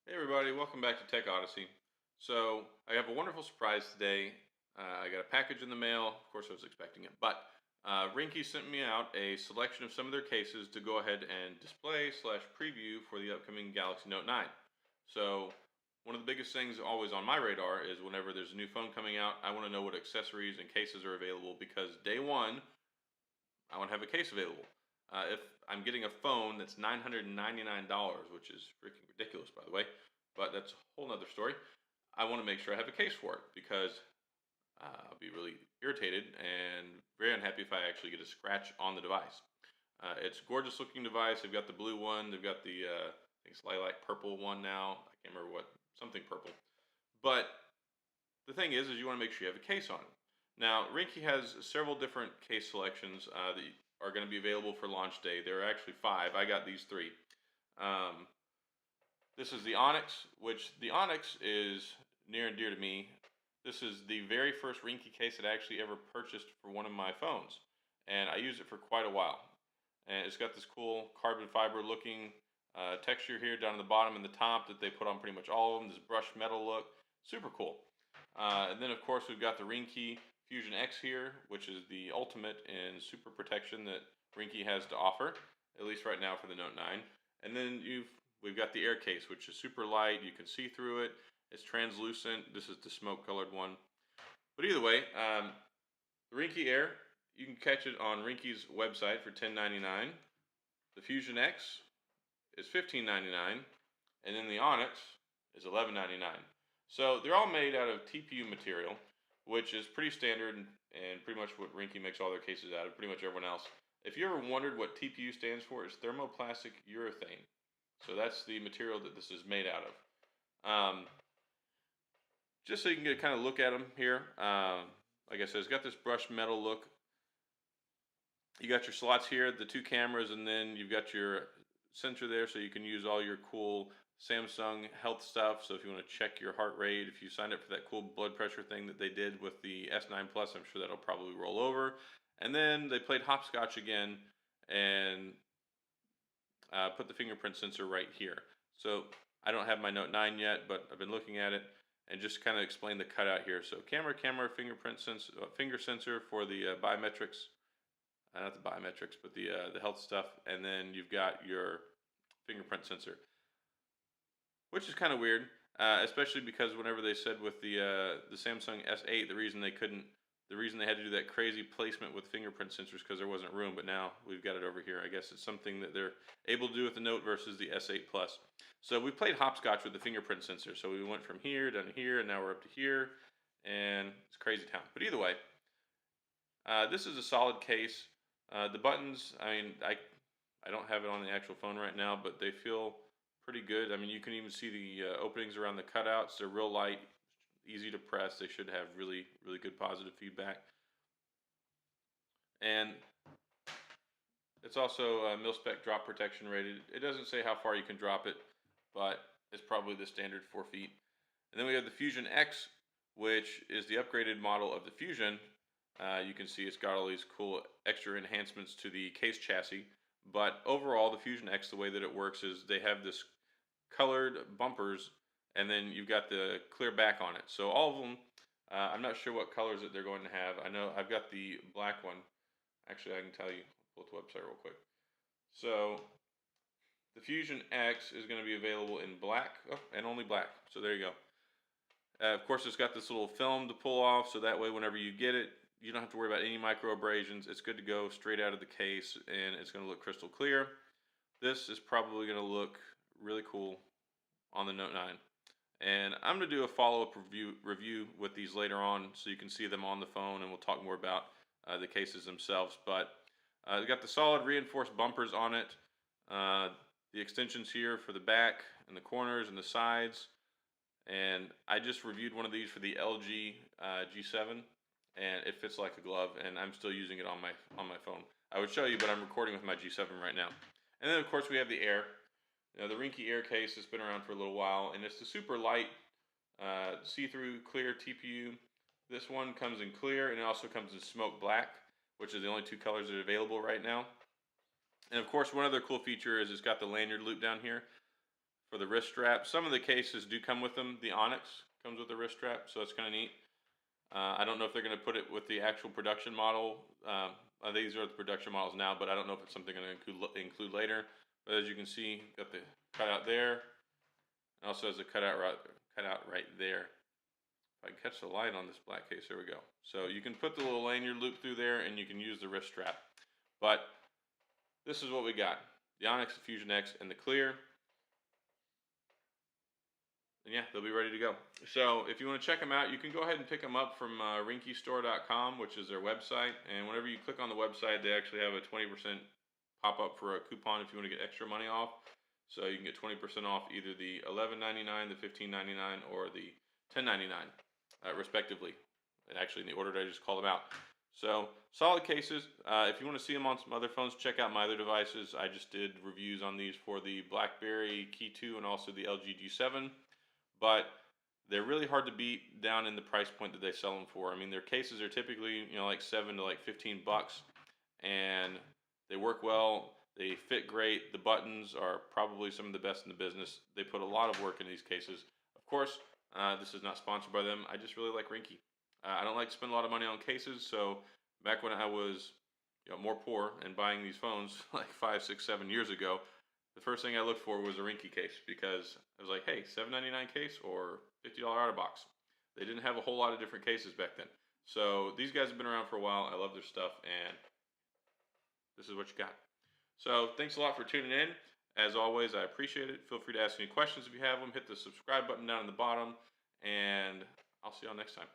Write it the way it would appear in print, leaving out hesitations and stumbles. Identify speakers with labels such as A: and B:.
A: Hey everybody, welcome back to Tech Odyssey. So I have a wonderful surprise today. I got a package in the mail. Of course, I was expecting it, but Ringke sent me out a selection of some of their cases to go ahead and display slash preview for the upcoming Galaxy Note 9. So one of the biggest things always on my radar is whenever there's a new phone coming out, I want to know what accessories and cases are available because day one, I want to have a case available. If I'm getting a phone that's $999, which is freaking ridiculous, by the way, but that's a whole nother story. I want to make sure I have a case for it because I'll be really irritated and very unhappy if I actually get a scratch on the device. It's a gorgeous looking device. They've got the blue one. They've got the I think it's lilac purple one now. I can't remember what, something purple. But the thing is you want to make sure you have a case on it. Now, Rinke has several different case selections that are going to be available for launch day. There are actually five. I got these three. Um, this is the Onyx, which the Onyx is near and dear to me. This is the very first Rinke case that I actually ever purchased for one of my phones, and I used it for quite a while. And it's got this cool carbon fiber looking texture here down at the bottom and the top that they put on pretty much all of them. This brushed metal look, super cool. And then of course we've got the Ringke Fusion X here, which is the ultimate in super protection that Ringke has to offer, at least right now for the Note 9. And then we've got the Air case, which is super light. You can see through it. It's translucent. This is the smoke colored one. But either way, the Ringke Air, you can catch it on Ringke's website for $10.99. The Fusion X is $15.99, and then the Onyx is $11.99. So they're all made out of TPU material, which is pretty standard and pretty much what Ringke makes all their cases out of, pretty much everyone else. If you ever wondered what TPU stands for, it's thermoplastic urethane. So that's the material that this is made out of. Just so you can get a kind of look at them here. Like I said, it's got this brushed metal look. You got your slots here, the two cameras, and then you've got your sensor there so you can use all your cool Samsung health stuff. So if you want to check your heart rate, if you signed up for that cool blood pressure thing that they did with the S9 Plus, I'm sure that'll probably roll over. And then they played hopscotch again and put the fingerprint sensor right here. So I don't have my Note 9 yet, but I've been looking at it and just kind of explain the cutout here. So camera, fingerprint sensor, finger sensor for the biometrics. Not the biometrics, but the health stuff, and then you've got your fingerprint sensor, which is kind of weird, especially because whenever they said with the Samsung S8, the reason they had to do that crazy placement with fingerprint sensors because there wasn't room, but now we've got it over here. I guess it's something that they're able to do with the Note versus the S8 Plus. So we played hopscotch with the fingerprint sensor. So we went from here down to here, and now we're up to here, and it's crazy town. But either way, this is a solid case. The buttons, I mean, I don't have it on the actual phone right now, but they feel pretty good. I mean, you can even see the openings around the cutouts. They're real light, easy to press. They should have really, really good positive feedback. And it's also mil-spec drop protection rated. It doesn't say how far you can drop it, but it's probably the standard 4 feet. And then we have the Fusion X, which is the upgraded model of the Fusion. You can see it's got all these cool extra enhancements to the case chassis. But overall, the Fusion X, the way that it works is they have this colored bumpers, and then you've got the clear back on it. So all of them, I'm not sure what colors that they're going to have. I know I've got the black one. Actually, I can tell you. Pull up the website real quick. So the Fusion X is going to be available in black, and only black. So there you go. Of course, it's got this little film to pull off, so that way whenever you get it, you don't have to worry about any micro abrasions. It's good to go straight out of the case, and it's going to look crystal clear. This is probably going to look really cool on the Note 9. And I'm going to do a follow-up review with these later on so you can see them on the phone, and we'll talk more about the cases themselves. But they've got the solid reinforced bumpers on it, the extensions here for the back and the corners and the sides. And I just reviewed one of these for the LG G7, and it fits like a glove, and I'm still using it on my phone. I would show you, but I'm recording with my G7 right now. And then of course we have the Air. You know, the Ringke Air case has been around for a little while, and it's the super light, see-through clear TPU. This one comes in clear, and it also comes in smoke black, which are the only two colors that are available right now. And of course, one other cool feature is it's got the lanyard loop down here for the wrist strap. Some of the cases do come with them. The Onyx comes with a wrist strap, so that's kind of neat. I don't know if they're going to put it with the actual production model. These are the production models now, but I don't know if it's something going to include later. But as you can see, got the cutout there. It also has a cutout right there. If I can catch the light on this black case, there we go. So you can put the little lanyard loop through there, and you can use the wrist strap. But this is what we got: the Onyx, the Fusion X, and the Clear. And yeah, they'll be ready to go. So if you want to check them out, you can go ahead and pick them up from ringkestore.com, which is their website. And whenever you click on the website, they actually have a 20% pop up for a coupon if you want to get extra money off. So you can get 20% off either the $11.99, the $15.99, or the $10.99, respectively. And actually, in the order that I just called them out. So solid cases. If you want to see them on some other phones, check out my other devices. I just did reviews on these for the BlackBerry Key 2 and also the LG G7. But they're really hard to beat down in the price point that they sell them for. I mean, their cases are typically, like 7 to like 15 bucks, and they work well. They fit great. The buttons are probably some of the best in the business. They put a lot of work in these cases. Of course, this is not sponsored by them. I just really like Ringke. I don't like to spend a lot of money on cases, so back when I was more poor and buying these phones like 5, 6, 7 years ago, the first thing I looked for was a Ringke case, because I was like, hey, $7.99 case or $50 out of box. They didn't have a whole lot of different cases back then. So these guys have been around for a while. I love their stuff, and this is what you got. So thanks a lot for tuning in. As always, I appreciate it. Feel free to ask any questions if you have them. Hit the subscribe button down in the bottom, and I'll see y'all next time.